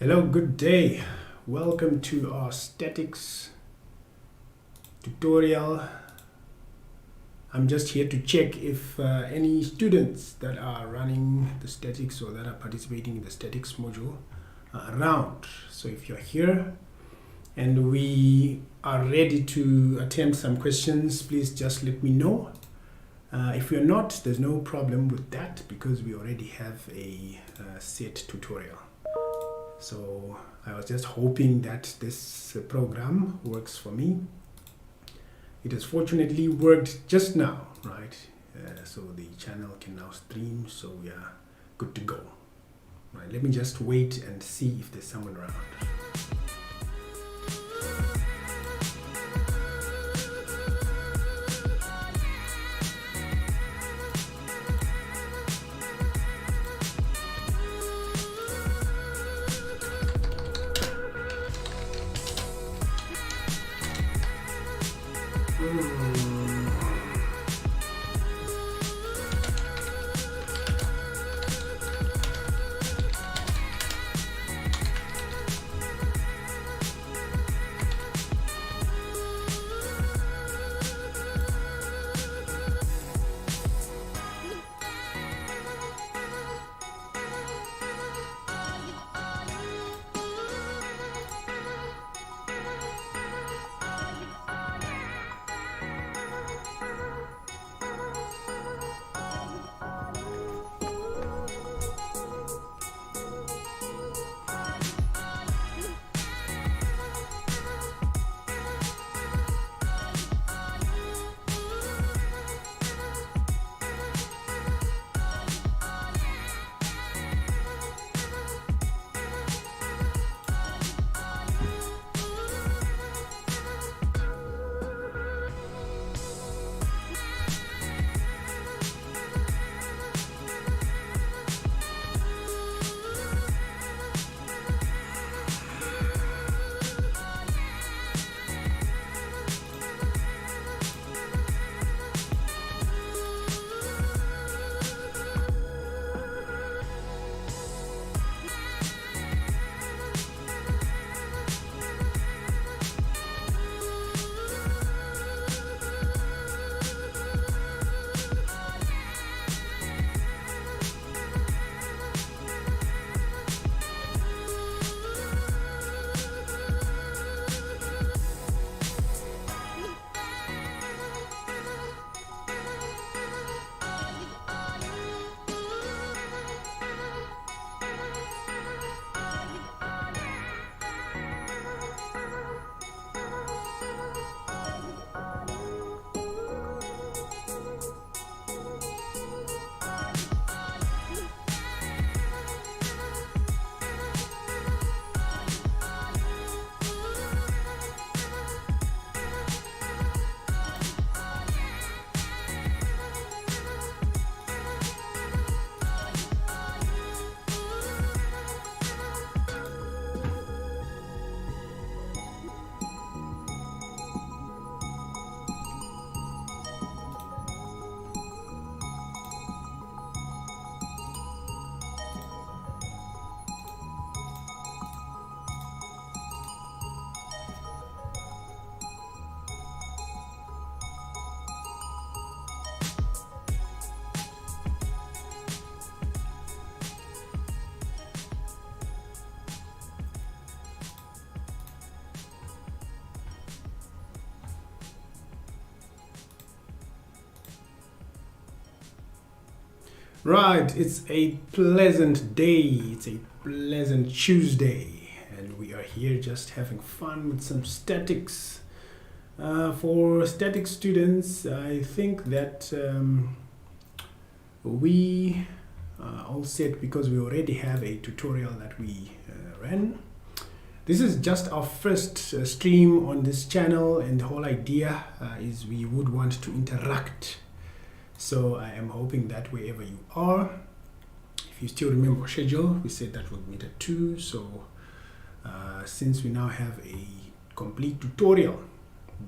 Hello, good day. Welcome to our statics tutorial. I'm just here to check if any students that are running the statics or that are participating in the statics module are around. So if you're here and we are ready to attempt some questions, please just let me know. If you're not, there's no problem with that because we already have a set tutorial. So I was just hoping that this program works for me. It has fortunately worked just now, right? So the channel can now stream, so we are good to go. Right, let me just wait and see if there's someone around. Right, it's a pleasant day, it's a pleasant Tuesday, and we are here just having fun with some statics. For static students, I think that we are all set because we already have a tutorial that we ran. This is just our first stream on this channel, and the whole idea is we would want to interact. So I am hoping that wherever you are, if you still remember our schedule, we said that we'll meet at 2. So since we now have a complete tutorial,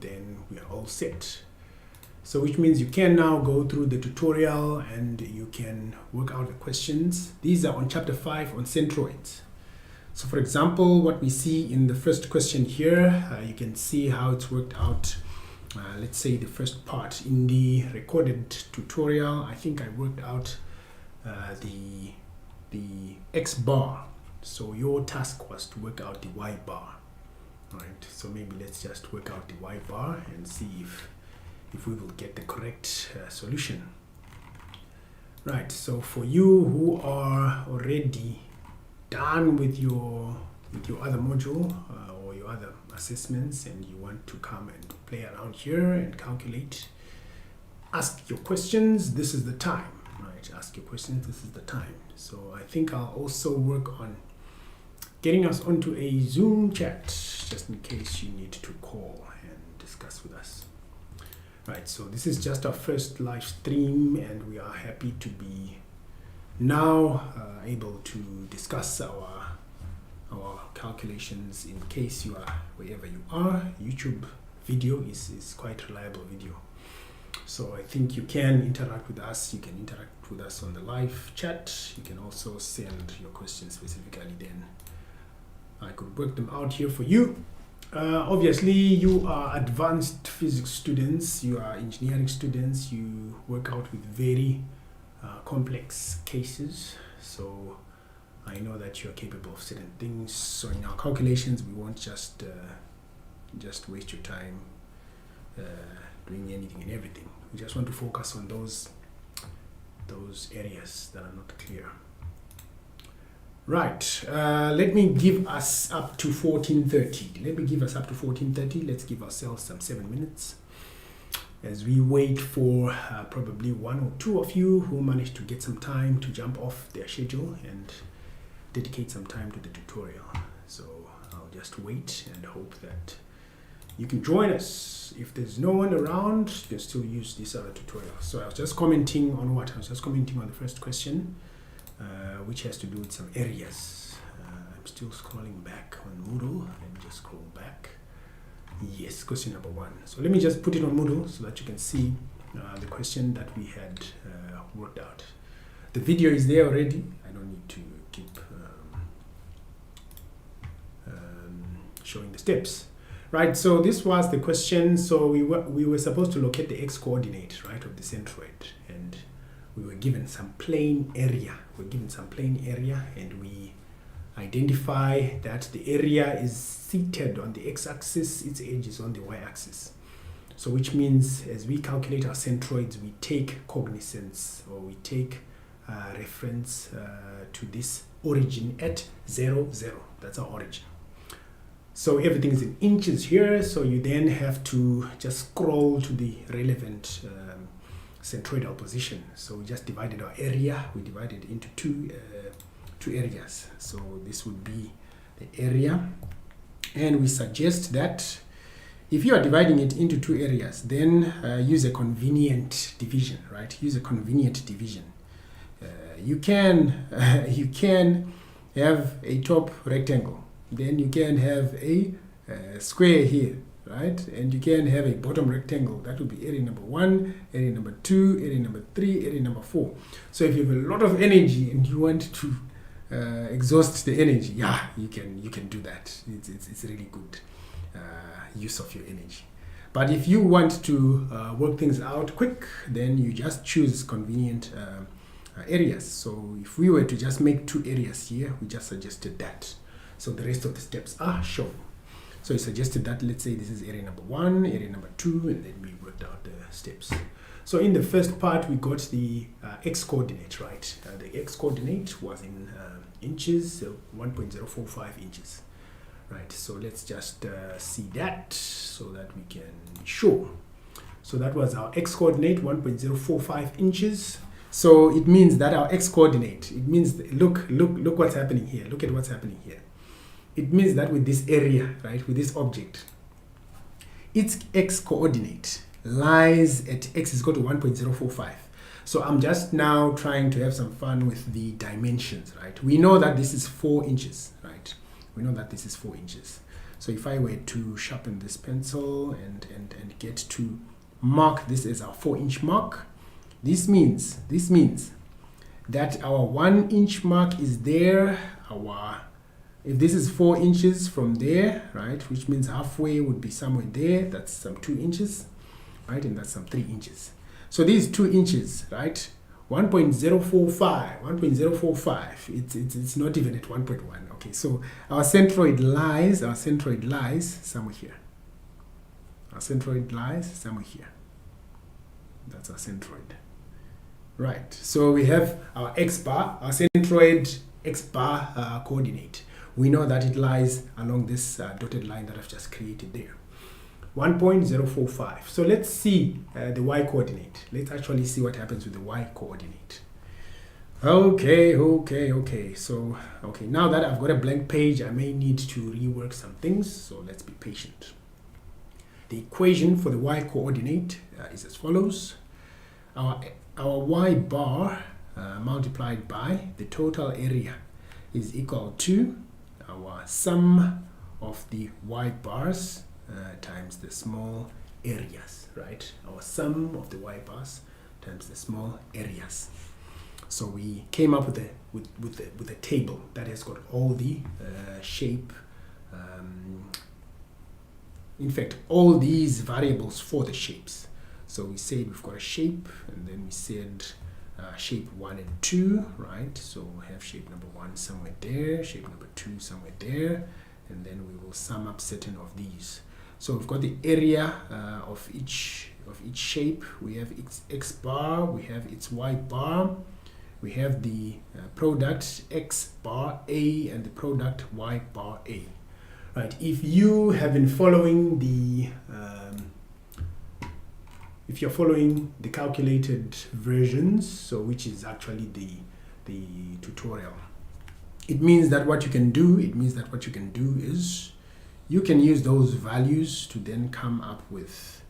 then we are all set. So which means you can now go through the tutorial and you can work out the questions. These are on chapter 5 on centroids. So for example, what we see in the first question here, you can see how it's worked out. Let's say the first part in the recorded tutorial, I think I worked out the X bar. So your task was to work out the Y bar. Right, so maybe let's just work out the Y bar and see if we will get the correct solution. Right, so for you who are already done with your other module or your other assessments, and you want to come and play around here and calculate, ask your questions, this is the time. Right, ask your questions, this is the time. So I think I'll also work on getting us onto a Zoom chat just in case you need to call and discuss with us. Right, so this is just our first live stream, and we are happy to be now able to discuss our calculations in case you are wherever you are. YouTube video is quite reliable video. So I think you can interact with us. You can interact with us on the live chat. You can also send your questions specifically, then I could work them out here for you. Obviously, you are advanced physics students, you are engineering students, you work out with very complex cases. So I know that you're capable of certain things. So in our calculations, we won't just waste your time doing anything and everything. We just want to focus on those areas that are not clear. Right, let me give us up to 14:30. Let's give ourselves some 7 minutes as we wait for probably one or two of you who managed to get some time to jump off their schedule and dedicate some time to the tutorial. So I'll just wait and hope that you can join us. If there's no one around, you can still use this other tutorial. So I was just commenting on what? I was just commenting on the first question, which has to do with some areas. I'm still scrolling back on Moodle. Let me just scroll back. Yes, question number 1. So let me just put it on Moodle so that you can see the question that we had worked out. The video is there already. I don't need to keep showing the steps. Right, so this was the question. So we were supposed to locate the x-coordinate, right, of the centroid, and we were given some plane area. And we identify that the area is seated on the x-axis, its edge is on the y-axis. So which means as we calculate our centroids, we take cognizance, or we take reference to this origin at 0, 0. That's our origin. So everything is in inches here, so you then have to just scroll to the relevant centroidal position. So we just divided our area. We divided it into two areas. So this would be the area, and we suggest that if you are dividing it into 2 areas, then use a convenient division, right? Use a convenient division. You can have a top rectangle, then you can have a square here, right? And you can have a bottom rectangle. That would be area number 1, area number 2, area number 3, area number 4. So if you have a lot of energy and you want to exhaust the energy, yeah, you can do that. It's really good use of your energy. But if you want to work things out quick, then you just choose convenient areas. So if we were to just make 2 areas here, we just suggested that. So the rest of the steps are shown. So he suggested that, let's say this is area number 1, area number 2, and then we worked out the steps. So in the first part, we got the x-coordinate, right? The x-coordinate was in inches, so 1.045 inches, right? So let's just see that so that we can show. So that was our x-coordinate, 1.045 inches. So it means that our x-coordinate, it means, look what's happening here. Look at what's happening here. It means that with this area, right, with this object, its x-coordinate lies at x is equal to 1.045. So I'm just now trying to have some fun with the dimensions, right? We know that this is 4 inches, right? We know that this is 4 inches. So if I were to sharpen this pencil and get to mark this as our 4-inch mark, this means that our 1-inch mark is there, our If this is 4 inches from there, right, which means halfway would be somewhere there, that's some 2 inches, right, and that's some 3 inches. So these 2 inches, right, 1.045, it's not even at 1.1. Okay, so our centroid lies somewhere here. Our centroid lies somewhere here. That's our centroid. Right, so we have our x bar, our centroid x bar coordinate. We know that it lies along this dotted line that I've just created there. 1.045. So let's see the y coordinate. Let's actually see what happens with the y coordinate. Okay. So, now that I've got a blank page, I may need to rework some things, so let's be patient. The equation for the y coordinate is as follows. Our y bar multiplied by the total area is equal to our sum of the y bars times the small areas, right? Our sum of the y bars times the small areas. So we came up with a table that has got all the shape, in fact, all these variables for the shapes. So we said we've got a shape, and then we said shape 1 and 2, right? So we have shape number 1 somewhere there, shape number 2 somewhere there, and then we will sum up certain of these. So we've got the area of each shape. We have its x bar, we have its y bar, we have the product x bar a and the product y bar a. Right. If you have been following the if you're following the calculated versions, so which is actually the tutorial, it means that what you can do is you can use those values to then come up with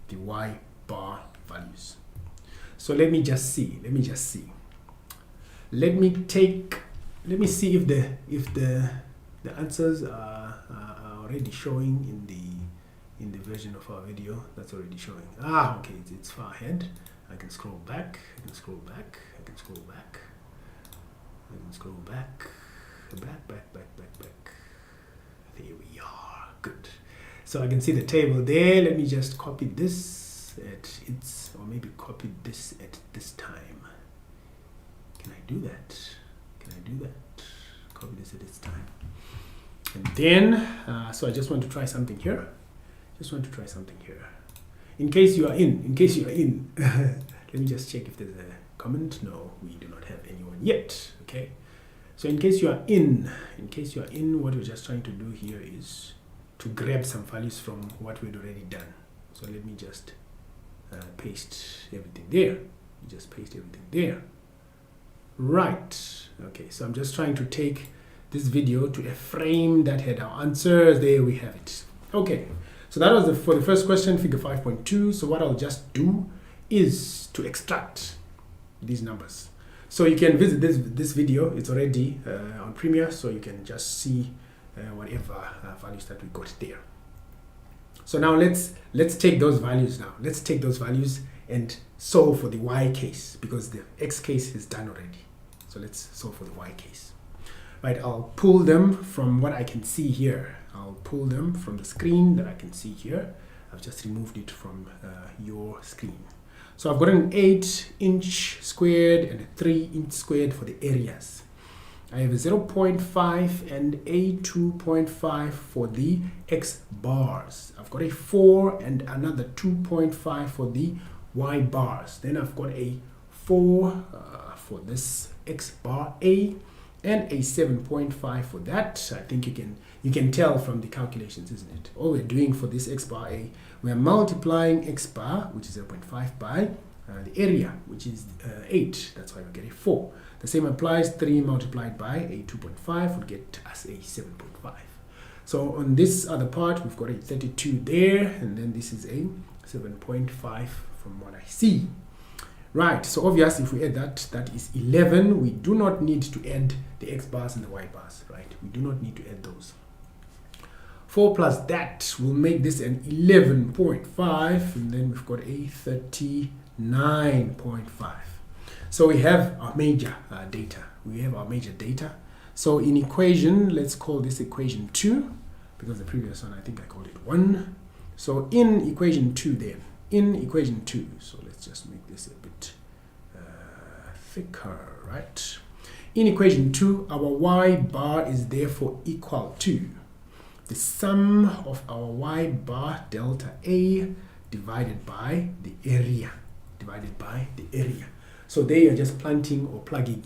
the y bar values. So let me just see. Let me see if the answers are already showing in the version of our video that's already showing. Okay, it's far ahead. I can scroll back. I can scroll back. There we are. Good. So I can see the table there. Let me just copy this at its, or maybe copy this at this time. Can I do that? Copy this at this time. And then, so I just want to try something here. In case you are in, let me just check if there's a comment. No, we do not have anyone yet. Okay. So in case you are in, what we're just trying to do here is to grab some values from what we'd already done. So let me just paste everything there. Right. Okay, so I'm just trying to take this video to a frame that had our answers. There we have it. Okay, so that was for the first question, figure 5.2. So what I'll just do is to extract these numbers. So you can visit this video. It's already on Premiere, so you can just see whatever values that we got there. So now let's take those values now. Let's take those values and solve for the y case, because the x case is done already. So let's solve for the y case. Right, I'll pull them from what I can see here. I'll pull them from the screen that I can see here. I've just removed it from your screen. So I've got an 8-inch squared and a 3-inch squared for the areas. I have a 0.5 and a 2.5 for the x bars. I've got a 4 and another 2.5 for the y bars. Then I've got a 4 for this x bar a and a 7.5 for that. I think you can tell from the calculations, isn't it? All we're doing for this x bar a, we're multiplying x bar, which is 0.5, by the area, which is 8. That's why we get a 4. The same applies. 3 multiplied by a 2.5 would get us a 7.5. So on this other part, we've got a 32 there, and then this is a 7.5 from what I see. Right, so obviously if we add that, that is 11. We do not need to add the x bars and the y bars, right? We do not need to add those. 4 plus that will make this an 11.5, and then we've got a 39.5. So we have our major data. So in equation, let's call this equation 2, because the previous one I think I called it 1. So in equation 2 then, in equation 2, so let's just make this a bit thicker, right? In equation 2, our y bar is therefore equal to the sum of our y bar delta A divided by the area, So there you're just plugging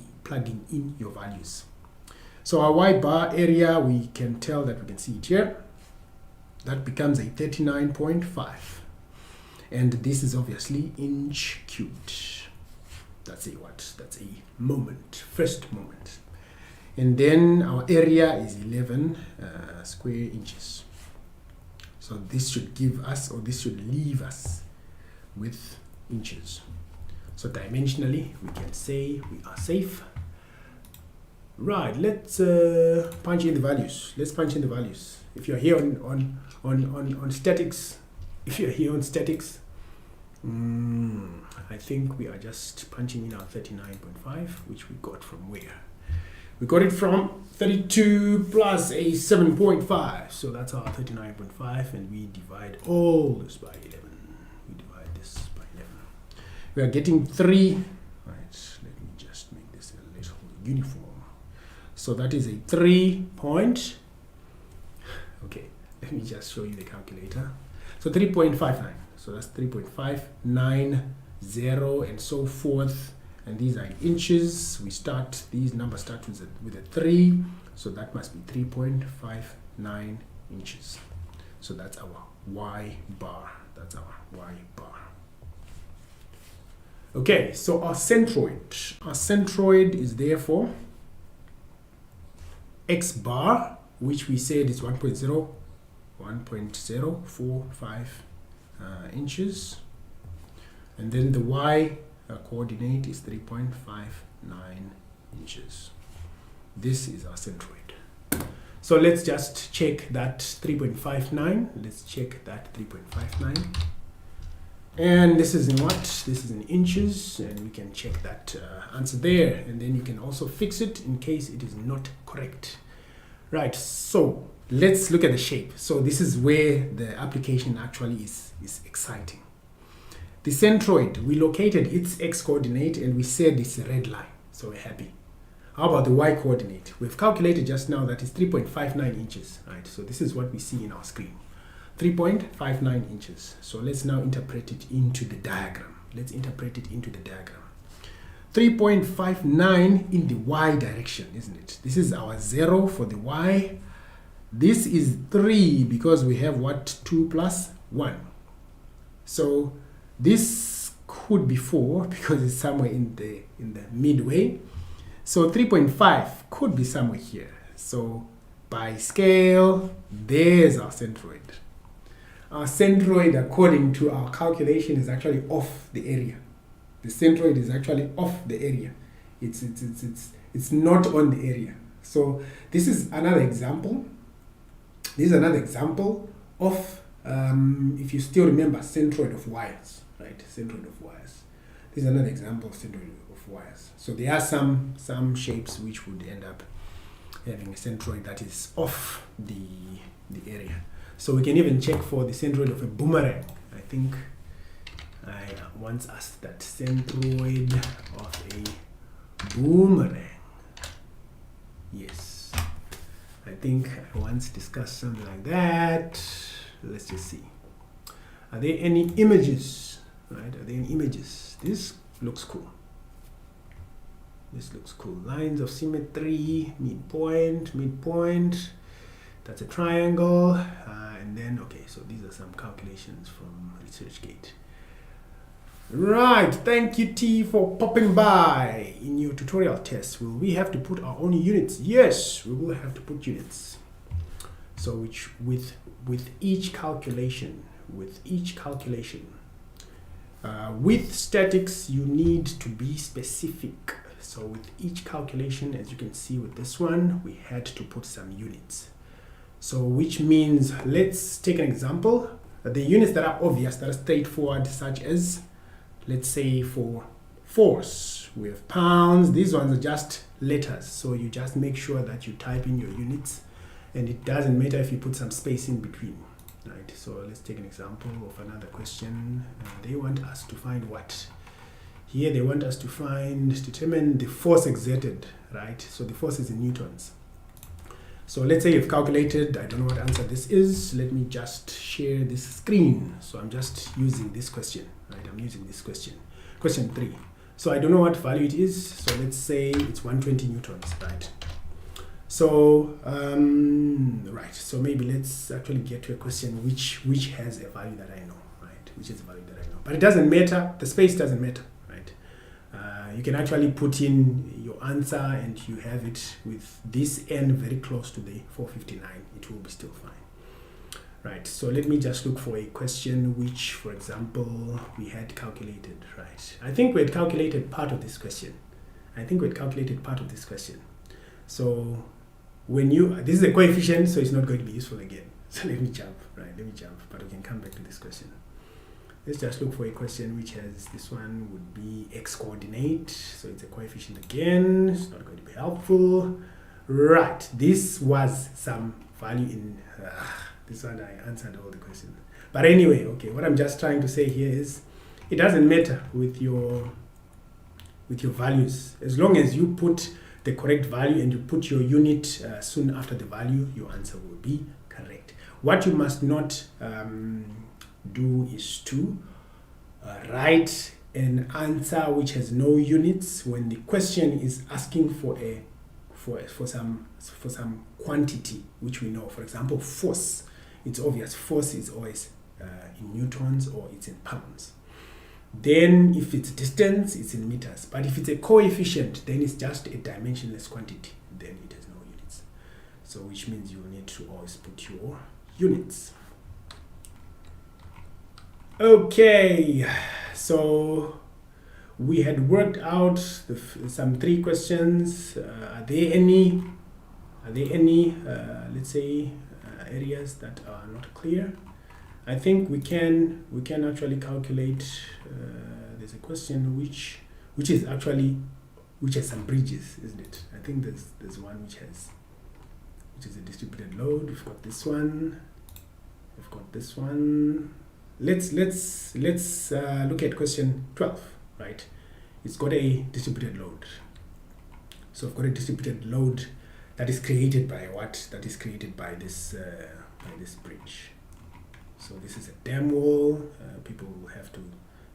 in your values. So our y bar area, we can tell that we can see it here. That becomes a 39.5. And this is obviously inch cubed. That's a what? That's a moment, first moment. And then our area is 11 square inches. So this should give us, or this should leave us with inches. So dimensionally, we can say we are safe. Right, let's punch in the values. Let's punch in the values. If you're here on statics, I think we are just punching in our 39.5, which we got from where? We got it from 32 plus a 7.5. So that's our 39.5, and we divide all this by 11. We divide this by 11. We are getting 3. Right, let me just make this a little uniform. So that is a 3 point. Okay, let me just show you the calculator. So 3.59. So that's 3.590 and so forth. And these are inches. These numbers start with a 3. So that must be 3.59 inches. So that's our y bar. That's our y bar. Okay, so our centroid. Our centroid is therefore x bar, which we said is 1.045 inches, and then the y coordinate is 3.59 inches. This is our centroid. So let's just check that 3.59. Let's check that 3.59. And this is in what? This is in inches, and we can check that answer there, and then you can also fix it in case it is not correct. Right, so let's look at the shape. So this is where the application actually is exciting. The centroid, we located its x coordinate and we said it's a red line, so we're happy. How about the y coordinate? We've calculated just now that is 3.59 inches, right? So this is what we see in our screen, 3.59 inches. So let's now interpret it into the diagram. 3.59 in the y direction, isn't it? This is our 0 for the y. This is 3 because we have what? 2 plus 1. So this could be 4 because it's somewhere in the midway. So 3.5 could be somewhere here. So by scale, there's our centroid. Our centroid, according to our calculation, is actually off the area. The centroid is actually off the area. It's not on the area. So this is another example. This is another example of, if you still remember, centroid of wires, right? Centroid of wires. This is another example of centroid of wires. So there are some shapes which would end up having a centroid that is off the area. So we can even check for the centroid of a boomerang. I think I once asked that centroid of a boomerang. Yes, I think I once discussed something like that. Let's just see. Are there any images? Right? Are there any images? This looks cool. This looks cool. Lines of symmetry, midpoint. That's a triangle. And then, okay, so these are some calculations from ResearchGate. Right, thank you T for popping by. In your tutorial test, will we have to put our own units? Yes, we will have to put units. So which with each calculation, with statics you need to be specific. So with each calculation, as you can see with this one, we had to put some units. So which means, let's take an example. The units that are obvious, that are straightforward, such as, let's say for force, we have pounds. These ones are just letters, so you just make sure that you type in your units, and it doesn't matter if you put some space in between, right? So let's take an example of another question. They want us to find what? Here they want us to determine the force exerted, right? So the force is in newtons. So let's say you've calculated, I don't know what answer this is. Let me just share this screen. So I'm just using this question, right? I'm using this question. Question 3. So I don't know what value it is. So let's say it's 120 newtons, right? So, right. So maybe let's actually get to a question which has a value that I know, right? Which is a value that I know. But it doesn't matter. The space doesn't matter, right? You can actually put in your answer and you have it with this n very close to the 459. It will be still fine. Right, so let me just look for a question which, for example, we had calculated, right? I think we had calculated part of this question. So when this is a coefficient, so it's not going to be useful again. So let me jump, but we can come back to this question. Let's just look for a question which has, this one would be x coordinate. So it's a coefficient again. It's not going to be helpful. Right, this was some value in, this one I answered all the questions. But anyway, okay, what I'm just trying to say here is, it doesn't matter with your values. As long as you put the correct value and you put your unit soon after the value, your answer will be correct. What you must not do is to write an answer which has no units when the question is asking for some quantity which we know. For example, force. It's obvious force is always in newtons or it's in pounds. Then if it's distance, it's in meters. But if it's a coefficient, then it's just a dimensionless quantity. Then it has no units. So which means you need to always put your units. Okay, so we had worked out some 3 questions. Are there any let's say areas that are not clear? I think we can actually calculate. There's a question which has some bridges, isn't it? I think there's one which is a distributed load. We've got this one. We've got this one. Let's look at question 12, right? It's got a distributed load. So I've got a distributed load that is created by what? That is created by this bridge. So this is a dam wall. People will have to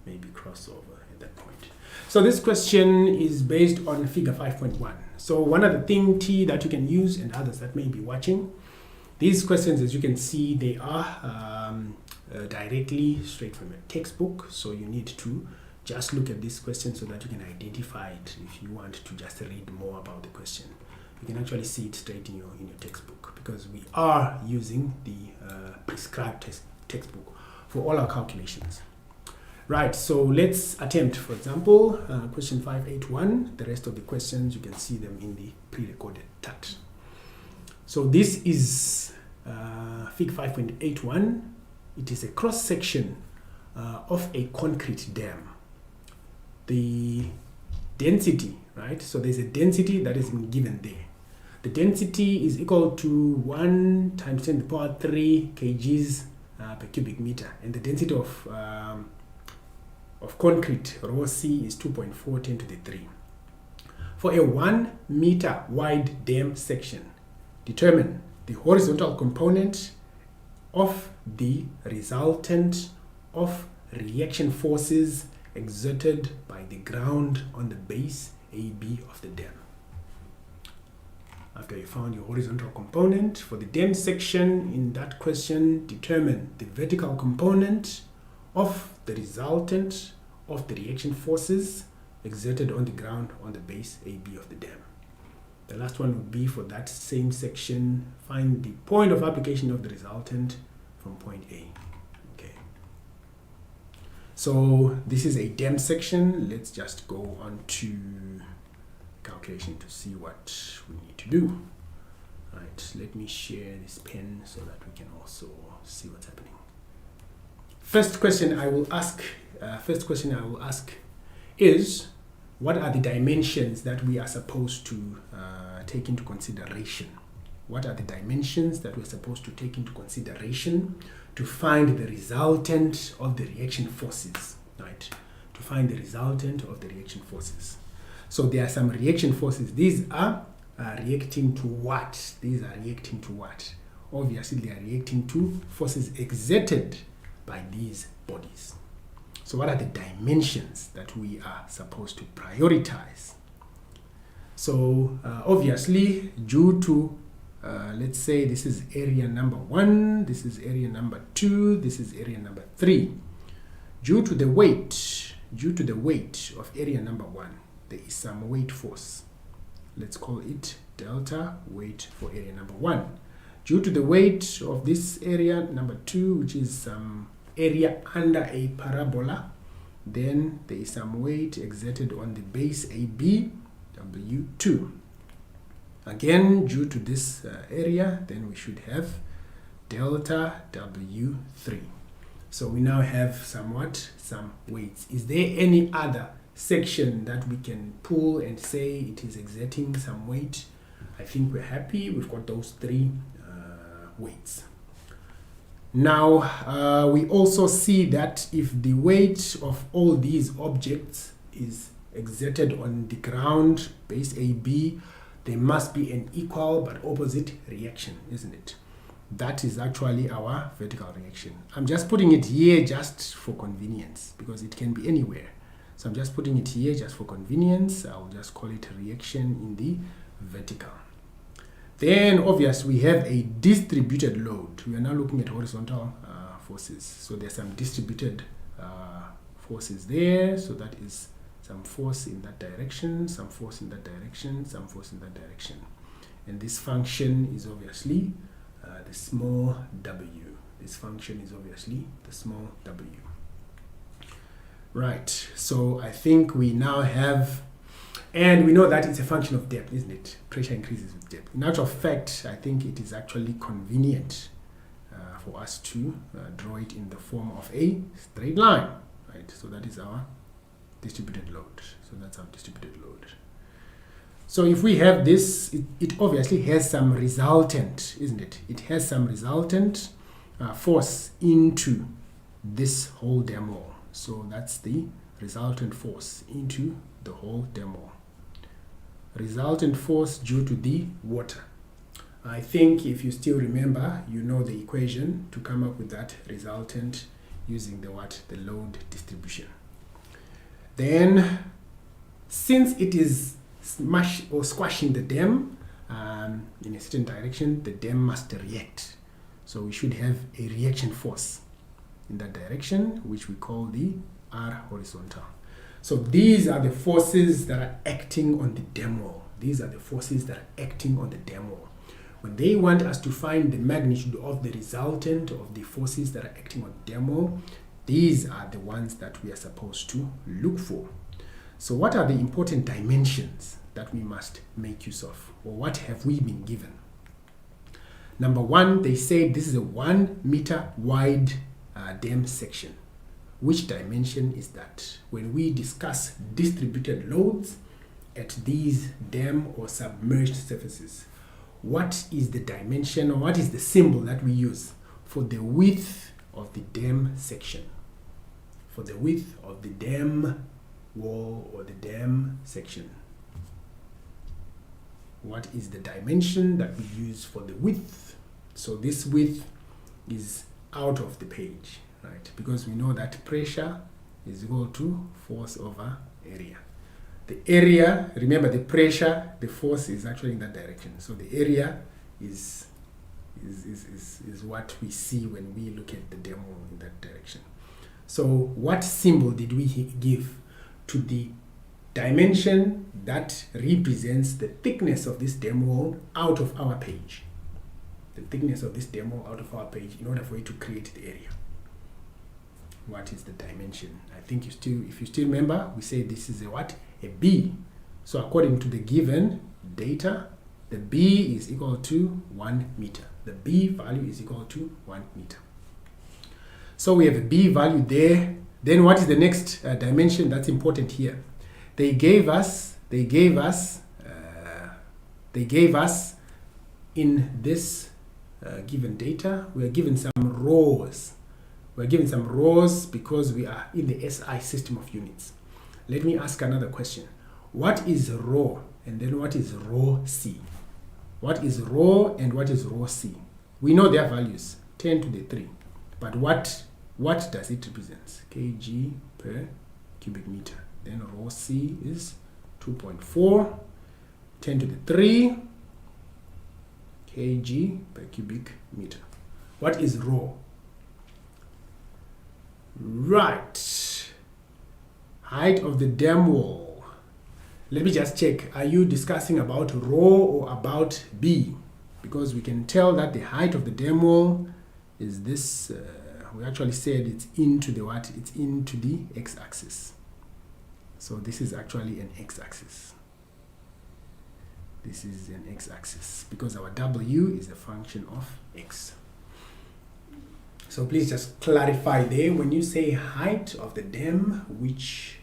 maybe cross over at that point. So this question is based on figure 5.1. So one other thing that you can use, and others that may be watching, these questions, as you can see, they are directly straight from your textbook. So you need to just look at this question so that you can identify it. If you want to just read more about the question, you can actually see it straight in your textbook, because we are using the prescribed textbook for all our calculations. Right, so let's attempt, for example, question 581. The rest of the questions, you can see them in the pre-recorded TAT. So this is fig 5.81. It is a cross-section of a concrete dam. The density, right? So there's a density that has been given there. The density is equal to 1 times 10 to the power 3 kgs per cubic meter. And the density of concrete, rho C, is 2.4 10 to the 3. For a 1 meter wide dam section, determine the horizontal component of the resultant of reaction forces exerted by the ground on the base AB of the dam. After you found your horizontal component for the dam section, in that question, determine the vertical component of the resultant of the reaction forces exerted on the ground on the base AB of the dam. The last one would be, for that same section, find the point of application of the resultant from point A. Okay. So this is a dam section. Let's just go on to calculation to see what we need to do. Right, let me share this pen so that we can also see what's happening. First question I will ask is, what are the dimensions that we are supposed to take into consideration? What are the dimensions that we're supposed to take into consideration to find the resultant of the reaction forces, right? To find the resultant of the reaction forces. So there are some reaction forces. These are reacting to what? These are reacting to what? Obviously, they are reacting to forces exerted by these bodies. So what are the dimensions that we are supposed to prioritize? So obviously, due to, let's say this is area number 1, this is area number 2, this is area number 3. Due to the weight of area number 1, there is some weight force. Let's call it delta weight for area number 1. Due to the weight of this area number 2, which is some area under a parabola, then there is some weight exerted on the base AB, W2. Again, due to this area, then we should have delta W3. So we now have some weights. Is there any other section that we can pull and say it is exerting some weight? I think we're happy. We've got those 3 weights. Now, we also see that if the weight of all these objects is exerted on the ground, base AB, there must be an equal but opposite reaction, isn't it? That is actually our vertical reaction. I'm just putting it here just for convenience because it can be anywhere. So I'm just putting it here just for convenience. I'll just call it reaction in the vertical. Then, obviously, we have a distributed load. We are now looking at horizontal forces. So there's some distributed forces there. So that is some force in that direction, some force in that direction, some force in that direction. And this function is obviously the small w. This function is obviously the small w. Right. So I think we now have... And we know that it's a function of depth, isn't it? Pressure increases with depth. In actual fact, I think it is actually convenient for us to draw it in the form of a straight line, right? So that is our distributed load. So that's our distributed load. So if we have this, it obviously has some resultant, isn't it? It has some resultant force into this whole damn wall. So that's the resultant force into the whole damn wall. Resultant force due to the water. I think if you still remember, you know the equation to come up with that resultant using the what? The load distribution. Then, since it is squashing the dam in a certain direction, the dam must react. So we should have a reaction force in that direction, which we call the R horizontal. So these are the forces that are acting on the dam wall. These are the forces that are acting on the dam wall. When they want us to find the magnitude of the resultant of the forces that are acting on the dam wall, these are the ones that we are supposed to look for. So what are the important dimensions that we must make use of? Or what have we been given? Number 1, they say this is a 1 meter wide dam section. Which dimension is that? When we discuss distributed loads at these dam or submerged surfaces, what is the dimension or what is the symbol that we use for the width of the dam section? For the width of the dam wall or the dam section. What is the dimension that we use for the width? So this width is out of the page, right? Because we know that pressure is equal to force over area. The area, remember the pressure, the force is actually in that direction. So the area is what we see when we look at the dam wall in that direction. So what symbol did we give to the dimension that represents the thickness of this dam wall out of our page? The thickness of this dam wall out of our page in order for it to create the area. What is the dimension? I think if you still remember, we say this is a what? A B. So according to the given data, the B is equal to 1 meter. The B value is equal to 1 meter. So we have a B value there. Then what is the next dimension that's important here? they gave us in this given data, we are given some rows. We're given some rows because we are in the SI system of units. Let me ask another question. What is row and then what is row C? What is row and what is row C? We know their values, 10 to the 3. But what does it represent? kg per cubic meter. Then row C is 2.4, 10 to the 3 kg per cubic meter. What is row? Right. Height of the dam wall. Let me just check. Are you discussing about row or about B? Because we can tell that the height of the dam wall is this. We actually said it's into the what? It's into the x-axis. So this is actually an x-axis. This is an x-axis because our W is a function of x. So please just clarify there. When you say height of the dam, which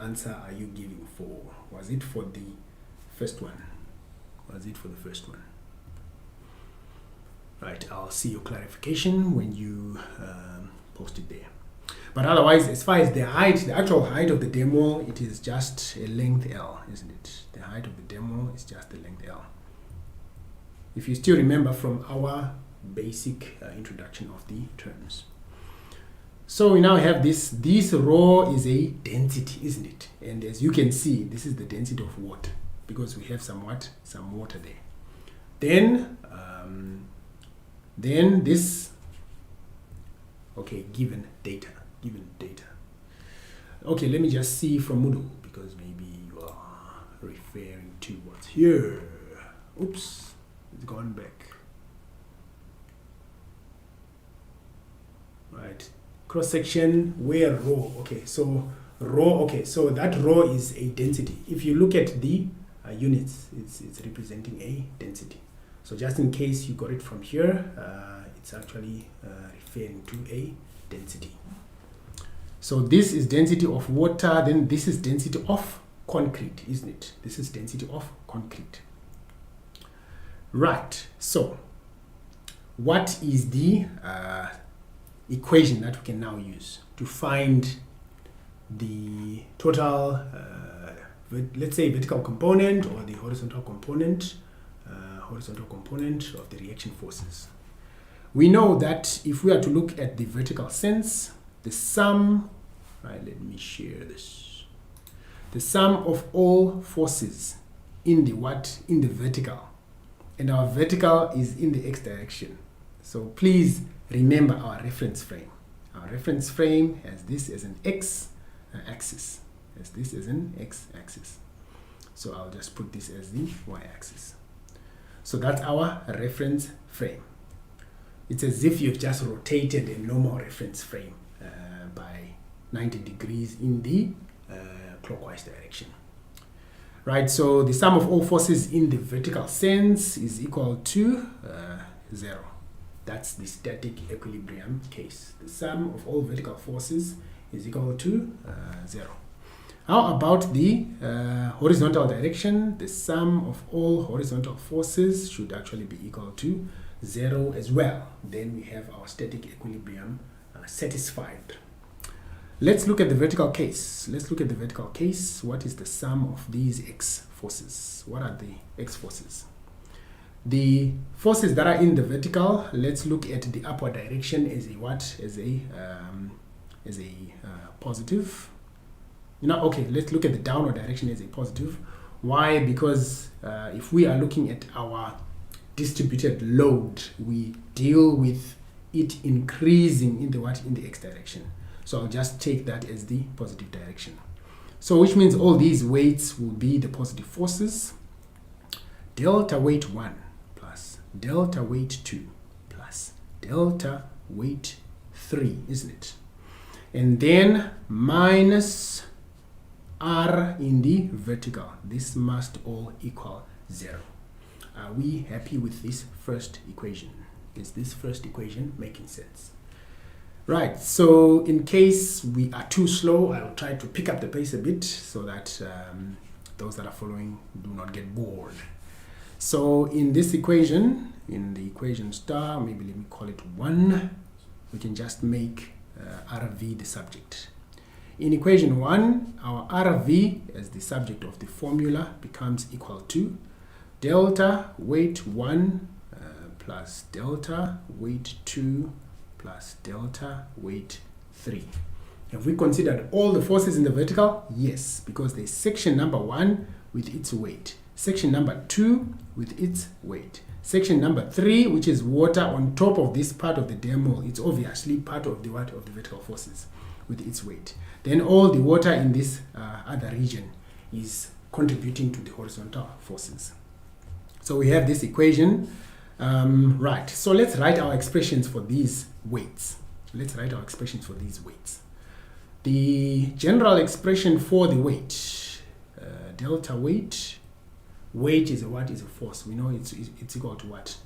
answer are you giving for? Was it for the first one? Was it for the first one? Right, I'll see your clarification when you post it there. But otherwise, as far as the height, the actual height of the dam wall, it is just a length L, isn't it? The height of the dam wall is just the length L. If you still remember from our basic introduction of the terms. So we now have this rho is a density, isn't it? And as you can see, this is the density of water because we have some water there. Then this, okay, given data. Okay, let me just see from Moodle because maybe you are referring to what's here. Oops, it's gone back. Right, cross section where rho. Okay, so rho. Okay, so that rho is a density. If you look at the units, it's representing a density. So just in case you got it from here, it's actually referring to a density. So this is density of water, then this is density of concrete, isn't it? This is density of concrete. Right, so what is the equation that we can now use to find the total, let's say vertical component or the horizontal component of the reaction forces? We know that if we are to look at the vertical sense, the sum, right, let me share this. The sum of all forces in the what? In the vertical. And our vertical is in the x direction. So please remember our reference frame. Our reference frame has this as an x axis. Has this as an x axis. So I'll just put this as the y axis. So that's our reference frame. It's as if you've just rotated a normal reference frame by 90 degrees in the clockwise direction. Right, so the sum of all forces in the vertical sense is equal to 0. That's the static equilibrium case. The sum of all vertical forces is equal to 0. How about the horizontal direction? The sum of all horizontal forces should actually be equal to 0 as well. Then we have our static equilibrium satisfied. Let's look at the vertical case. What is the sum of these x forces? What are the x forces? The forces that are in the vertical, let's look at the upward direction as a what? As a positive. Okay, let's look at the downward direction as a positive. Why? Because if we are looking at our distributed load, we deal with it increasing in the what? In the x direction. So I'll just take that as the positive direction. So which means all these weights will be the positive forces. Delta weight 1 plus delta weight 2 plus delta weight 3, isn't it? And then minus r in the vertical. This must all equal 0. Are we happy with this first equation? Is this first equation making sense? Right, so in case we are too slow, I'll try to pick up the pace a bit so that those that are following do not get bored. So in this equation, in the equation star, maybe let me call it 1, we can just make RV the subject. In equation 1, our RV as the subject of the formula becomes equal to delta weight 1 plus delta weight 2 plus delta weight 3. Have we considered all the forces in the vertical? Yes, because there's section number 1 with its weight, section number 2 with its weight, section number 3, which is water on top of this part of the dam wall. It's obviously part of the of the vertical forces with its weight. Then all the water in this other region is contributing to the horizontal forces. So we have this equation. Right, so let's write our expressions for these weights. Let's write our expressions for these weights. The general expression for the weight, delta weight, weight is a force. We know it's equal to what?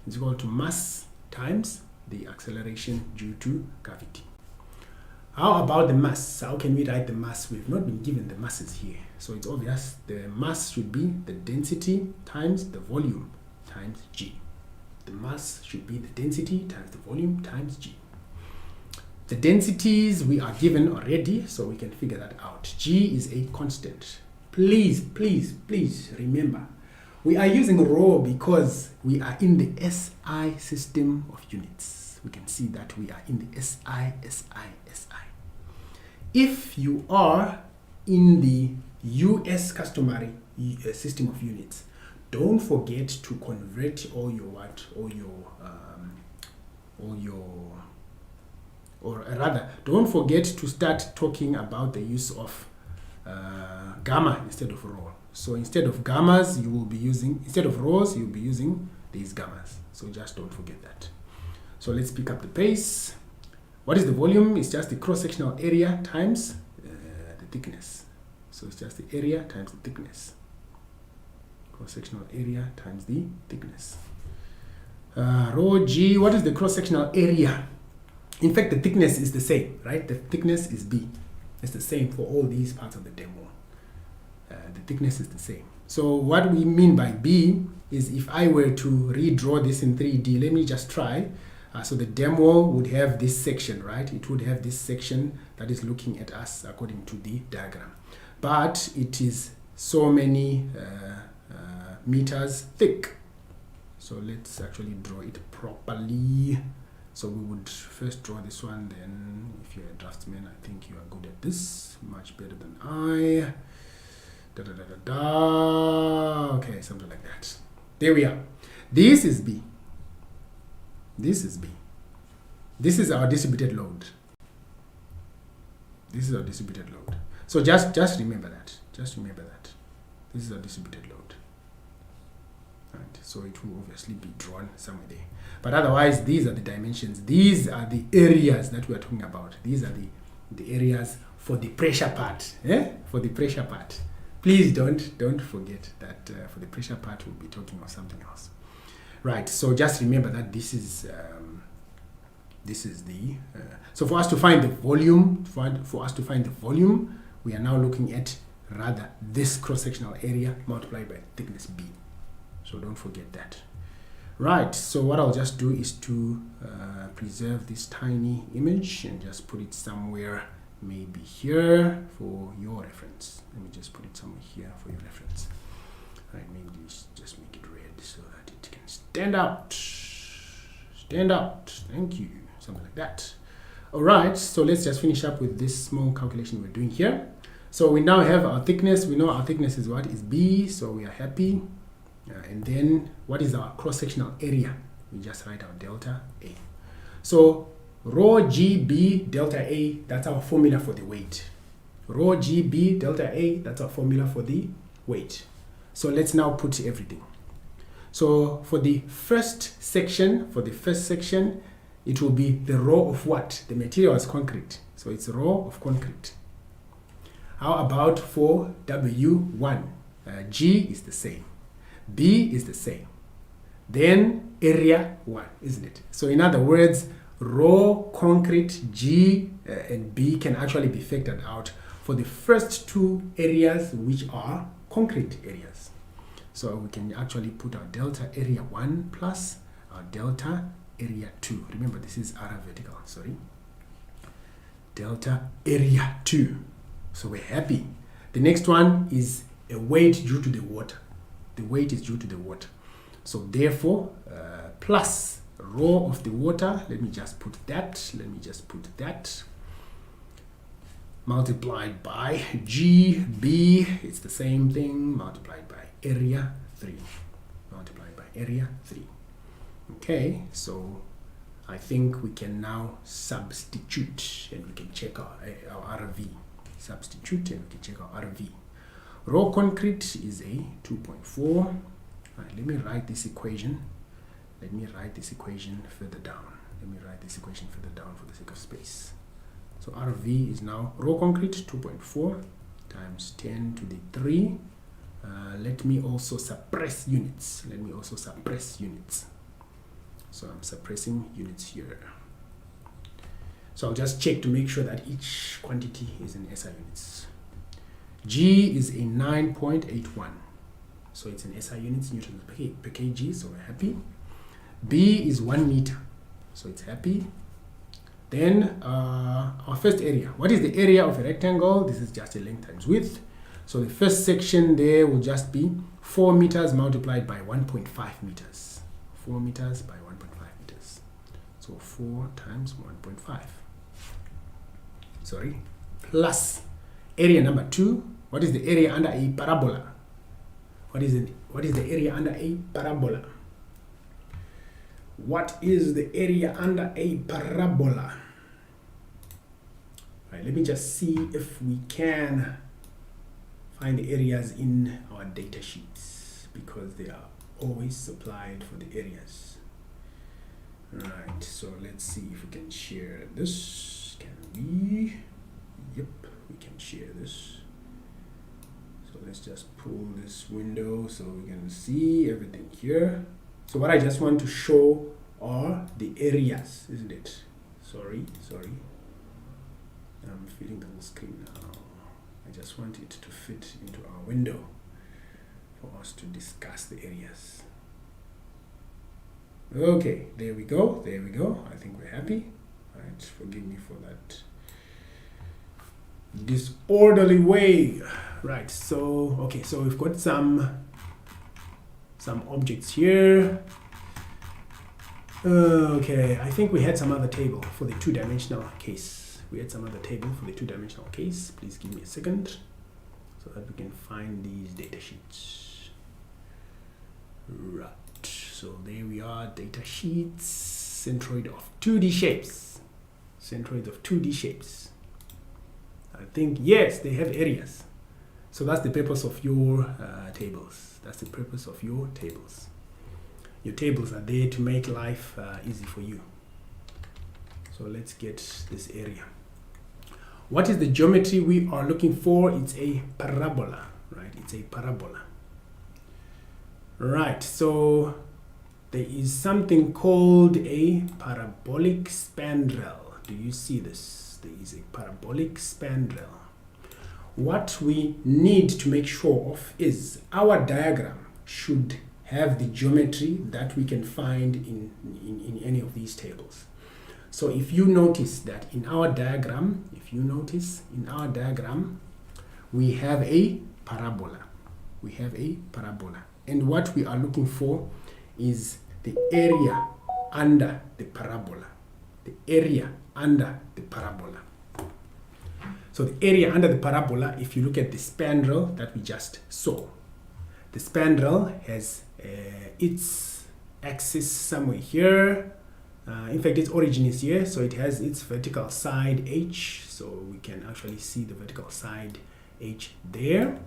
It's equal to mass times the acceleration due to gravity. How about the mass? How can we write the mass? We've not been given the masses here. So it's obvious the mass should be the density times the volume times g. The mass should be the density times the volume times g. The densities we are given already, so we can figure that out. G is a constant. Please remember, we are using rho because we are in the SI system of units. We can see that we are in the SI. If you are in the US customary system of units, don't forget to convert don't forget to start talking about the use of gamma instead of rho. So instead of gammas, you will be using, instead of rhos, you'll be using these gammas. So just don't forget that. So let's pick up the pace. What is the volume? It's just the cross-sectional area times the thickness. So it's just the area times the thickness. Cross-sectional area times the thickness. Rho g, what is the cross-sectional area? In fact, the thickness is the same, right? The thickness is b. It's the same for all these parts of the demo. The thickness is the same. So what we mean by b is, if I were to redraw this in 3D, let me just try. So the demo would have this section, right? It would have this section that is looking at us according to the diagram. But it is so many meters thick. So let's actually draw it properly. So we would first draw this one, then if you're a draftsman, I think you are good at this, much better than I. Okay, something like that. There we are. This is B. This is B. This is our distributed load. This is our distributed load. So just remember that. Just remember that. This is our distributed load. Right. So it will obviously be drawn somewhere there. But otherwise, these are the dimensions. These are the areas that we are talking about. These are the areas for the pressure part. For the pressure part. Please don't forget that for the pressure part, we'll be talking about something else. Right. So just remember that this is the. So for us to find the volume, we are now looking at rather this cross-sectional area multiplied by thickness b. So don't forget that. Right, so what I'll just do is to preserve this tiny image and just put it somewhere, maybe here for your reference. Let me just put it somewhere here for your reference. Right, maybe just make it red so that it can stand out. Stand out, thank you, something like that. All right, so let's just finish up with this small calculation we're doing here. So we now have our thickness. We know our thickness is what? Is B, so we are happy. And then what is our cross-sectional area? We just write our delta A. So rho GB delta A, that's our formula for the weight. Rho GB delta A, that's our formula for the weight. So let's now put everything. So for the first section, it will be the rho of what? The material is concrete. So it's rho of concrete. How about for W1? G is the same. B is the same. Then area 1, isn't it? So in other words, raw concrete G and B can actually be factored out for the first two areas, which are concrete areas. So we can actually put our delta area 1 plus our delta area 2. Remember, this is R vertical, sorry. Delta area 2. So we're happy. The next one is a weight due to the water. The weight is due to the water. So therefore, plus rho of the water, let me just put that, multiplied by GB, it's the same thing, multiplied by area 3. Multiplied by area 3. Okay, so I think we can now substitute and we can check our RV. Substitute and we can check our RV. Raw concrete is a 2.4. Right, let me write this equation. Let me write this equation further down. For the sake of space. So RV is now raw concrete 2.4 times 10 to the 3. Let me also suppress units. So I'm suppressing units here. So I'll just check to make sure that each quantity is in SI units. G is a 9.81. So it's in SI units, newtons per kg, so we're happy. B is 1 meter, so it's happy. Then our first area. What is the area of a rectangle? This is just a length times width. So the first section there will just be 4 meters multiplied by 1.5 meters. 4 meters by 1.5 meters. So 4 times 1.5. Sorry. Plus area number 2. What is the area under a parabola? What is the area under a parabola? What is the area under a parabola? Right, let me just see if we can find the areas in our data sheets, because they are always supplied for the areas. Right, so let's see if we can share this. Can we? Yep, we can share this. So let's just pull this window so we can see everything here. So what I just want to show are the areas, isn't it? Sorry. I'm filling the whole screen now. I just want it to fit into our window for us to discuss the areas. Okay, there we go. I think we're happy. All right, forgive me for that disorderly way. Right, so okay, so we've got some objects here. Okay, I think we had some other table for the two-dimensional case. Please give me a second so that we can find these data sheets. Right, so there we are, data sheets, centroid of 2D shapes. I think, yes, they have areas. So that's the purpose of your tables. Your tables are there to make life easy for you. So let's get this area. What is the geometry we are looking for? It's a parabola, right? Right, so there is something called a parabolic spandrel. Do you see this? There is a parabolic spandrel. What we need to make sure of is our diagram should have the geometry that we can find in any of these tables. So if you notice that in our diagram, we have a parabola. And what we are looking for is the area under the parabola. So the area under the parabola, if you look at the spandrel that we just saw, the spandrel has its axis somewhere here. In fact, its origin is here, so it has its vertical side H, so we can actually see the vertical side H there,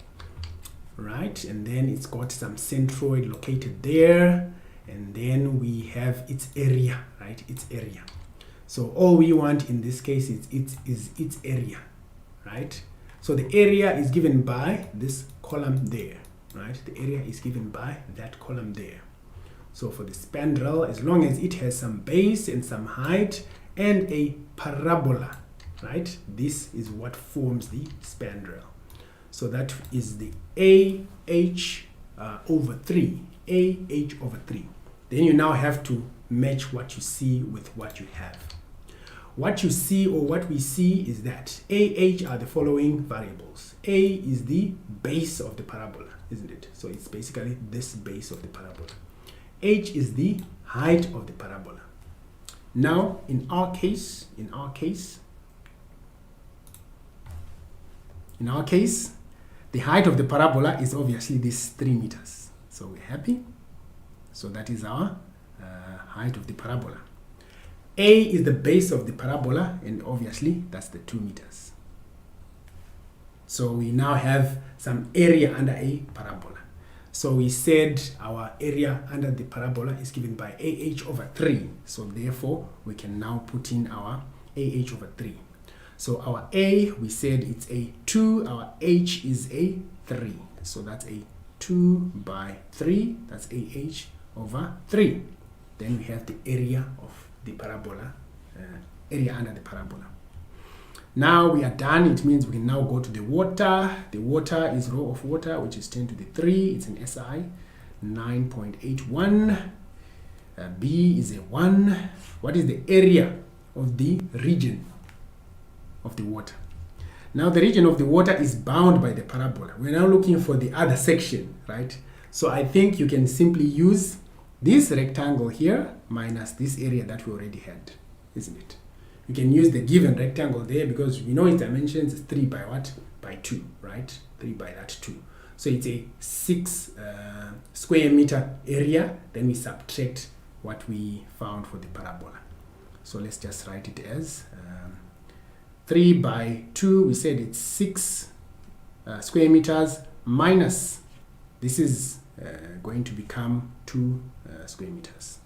right? And then it's got some centroid located there, and then we have its area, right? So all we want in this case is its area, right? So the area is given by this column there, right? The area is given by that column there. So for the spandrel, as long as it has some base and some height and a parabola, right? This is what forms the spandrel. So that is the AH over 3. AH over 3. Then you now have to match what you see with what you have. What you see, or what we see, is that AH are the following variables. A is the base of the parabola, isn't it? So it's basically this base of the parabola. H is the height of the parabola. Now, in our case, the height of the parabola is obviously this 3 meters. So we're happy. So that is our height of the parabola. A is the base of the parabola, and obviously that's the 2 meters. So we now have some area under a parabola. So we said our area under the parabola is given by AH over 3. So therefore, we can now put in our AH over 3. So our A, we said it's a 2. Our H is a 3. So that's a 2 by 3. That's AH over 3. Then we have the area of the parabola, area under the parabola. Now we are done. It means we can now go to the water. The water is row of water, which is 10 to the 3. It's an SI, 9.81. B is a 1. What is the area of the region of the water? Now the region of the water is bound by the parabola. We're now looking for the other section, right? So I think you can simply use this rectangle here minus this area that we already had, isn't it? You can use the given rectangle there because we know its dimensions is 3 by what? By 2, right? 3 by that 2. So it's a 6 square meter area. Then we subtract what we found for the parabola. So let's just write it as 3 by 2. We said it's 6 square meters minus, this is going to become 2 square meters.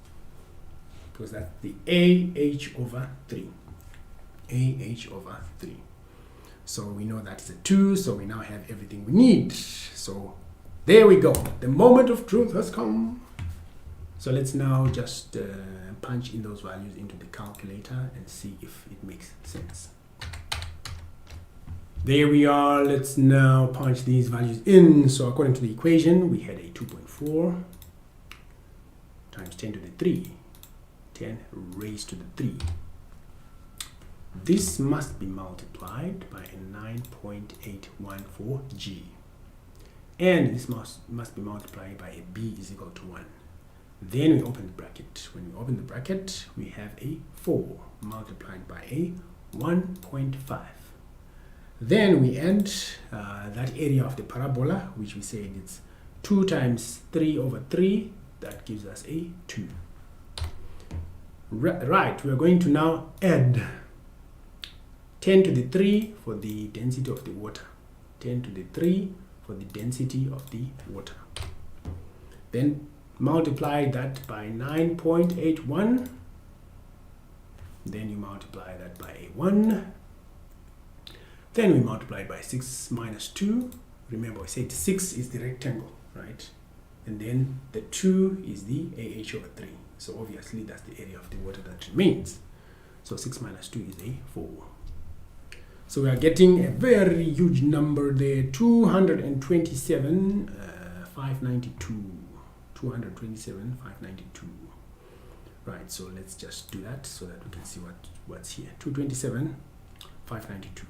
Because that's the AH over 3. AH over 3. So we know that's a 2, so we now have everything we need. So there we go. The moment of truth has come. So let's now just punch in those values into the calculator and see if it makes sense. There we are. Let's now punch these values in. So according to the equation, we had a 2.4 times 10 to the 3. 10 raised to the 3. This must be multiplied by a 9.814 G. And this must be multiplied by a B is equal to 1. Then we open the bracket. When we open the bracket, we have a 4 multiplied by a 1.5. Then we end that area of the parabola, which we said it's 2 times 3 over 3. That gives us a 2. Right, we are going to now add 10 to the 3 for the density of the water. 10 to the 3 for the density of the water. Then multiply that by 9.81. Then you multiply that by a 1. Then we multiply by 6 minus 2. Remember, I said 6 is the rectangle, right? And then the 2 is the AH over 3. So obviously that's the area of the water that remains. So 6 minus 2 is a 4. So we are getting a very huge number there, 227, 592. 227, 592. Right, so let's just do that so that we can see what's here. 227, 592.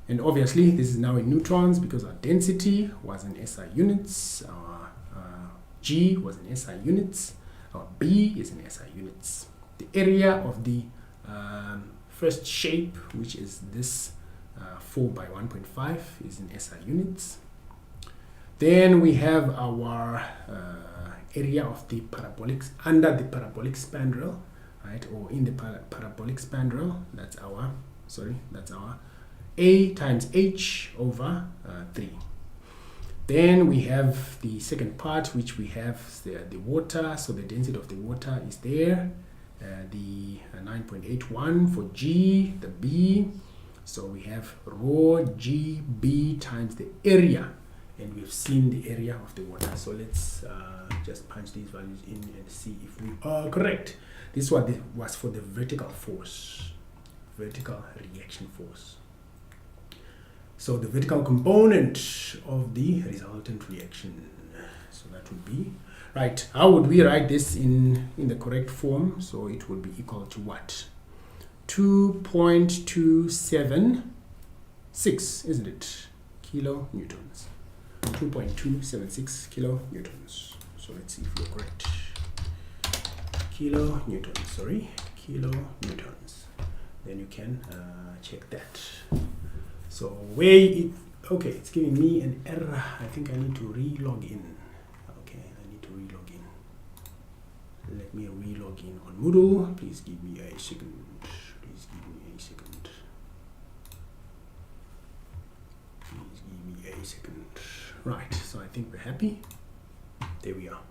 And obviously this is now in neutrons because our density was in SI units, our G was in SI units, our B is in SI units. The area of the first shape, which is this 4 by 1.5, is in SI units. Then we have our area of the parabolic, under the parabolic spandrel, right, or in the parabolic spandrel. That's our A times H over 3. Then we have the second part, which we have the water. So the density of the water is there. The 9.81 for G, the B. So we have rho GB times the area. and we've seen the area of the water. So let's just punch these values in and see if we are correct. This one was for the vertical force, vertical reaction force. So the vertical component of the resultant reaction. So that would be, right, how would we write this in the correct form? So it would be equal to what? 2.276, isn't it? Kilonewtons. 2.276 kilonewtons. So let's see if we're correct. Kilonewtons, sorry, kilonewtons. Then you can check that. So okay, it's giving me an error. I think I need to re-log in. Okay, I need to re-log in. Let me re-log in on Moodle. Please give me a second. Please give me a second. Please give me a second. Right, so I think we're happy. There we are.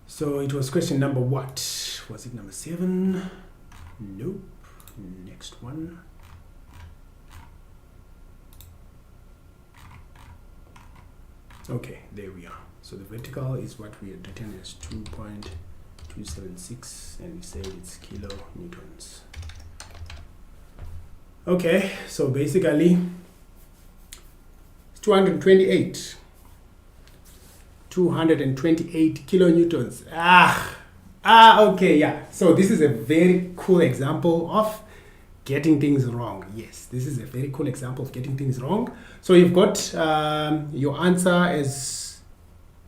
So it was question number what? Was it number 7? Nope. Next one. Okay, there we are. So the vertical is what we had written as 2.276, and we said it's kilonewtons. Okay, so basically 228 kilonewtons. Okay, yeah. So this is a very cool example of getting things wrong. Yes, this is a very cool example of getting things wrong. So you've got your answer as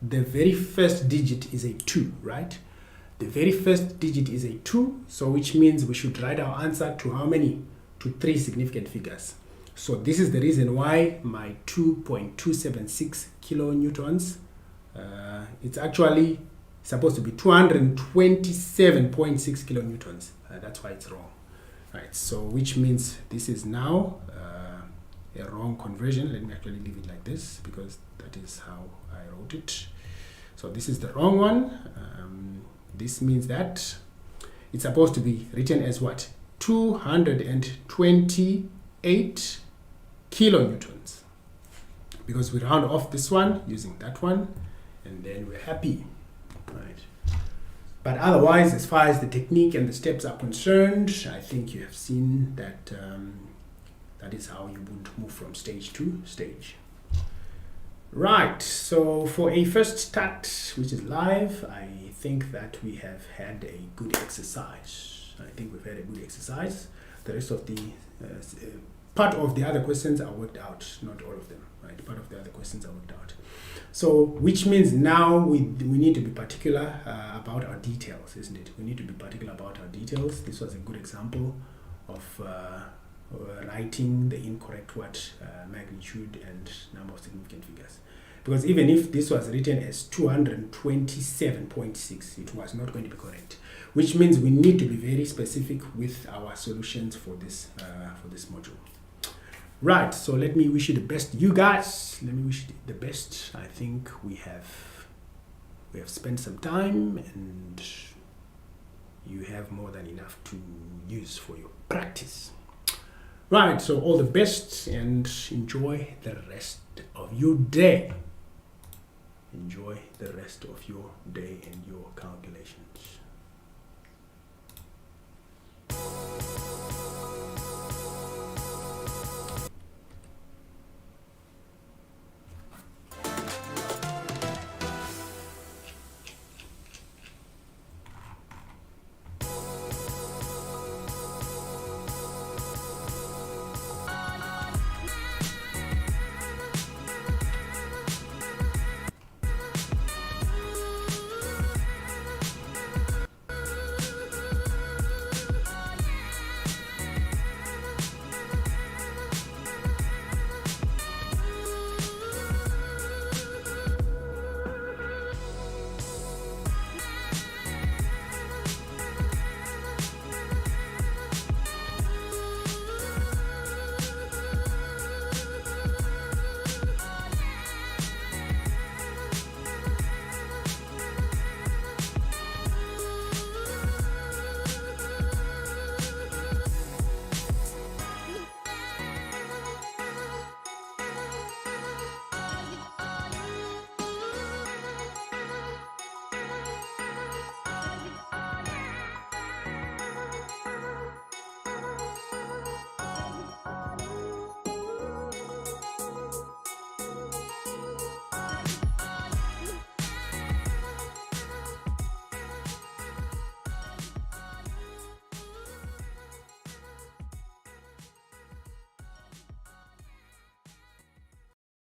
the very first digit is a 2, right? The very first digit is a 2, so which means we should write our answer to how many? To 3 significant figures. So this is the reason why my 2.276 kilonewtons, it's actually supposed to be 227.6 kilonewtons. That's why it's wrong. Right, so which means this is now a wrong conversion. Let me actually leave it like this because that is how I wrote it. So this is the wrong one. This means that it's supposed to be written as what? 228 kilonewtons. Because we round off this one using that one, and then we're happy. Right. But otherwise, as far as the technique and the steps are concerned, I think you have seen that that is how you would move from stage to stage. Right, so for a first start, which is live, I think that we have had a good exercise. I think we've had a good exercise. The rest of the part of the other questions are worked out, not all of them, right? Part of the other questions are worked out. So, which means now we need to be particular about our details, isn't it? We need to be particular about our details. This was a good example of writing the incorrect magnitude and number of significant figures. Because even if this was written as 227.6, it was not going to be correct. Which means we need to be very specific with our solutions for this module. Right, so let me wish you the best, you guys. Let me wish you the best. I think we have spent some time, and you have more than enough to use for your practice. Right, so all the best, and enjoy the rest of your day. Enjoy the rest of your day and your calculations.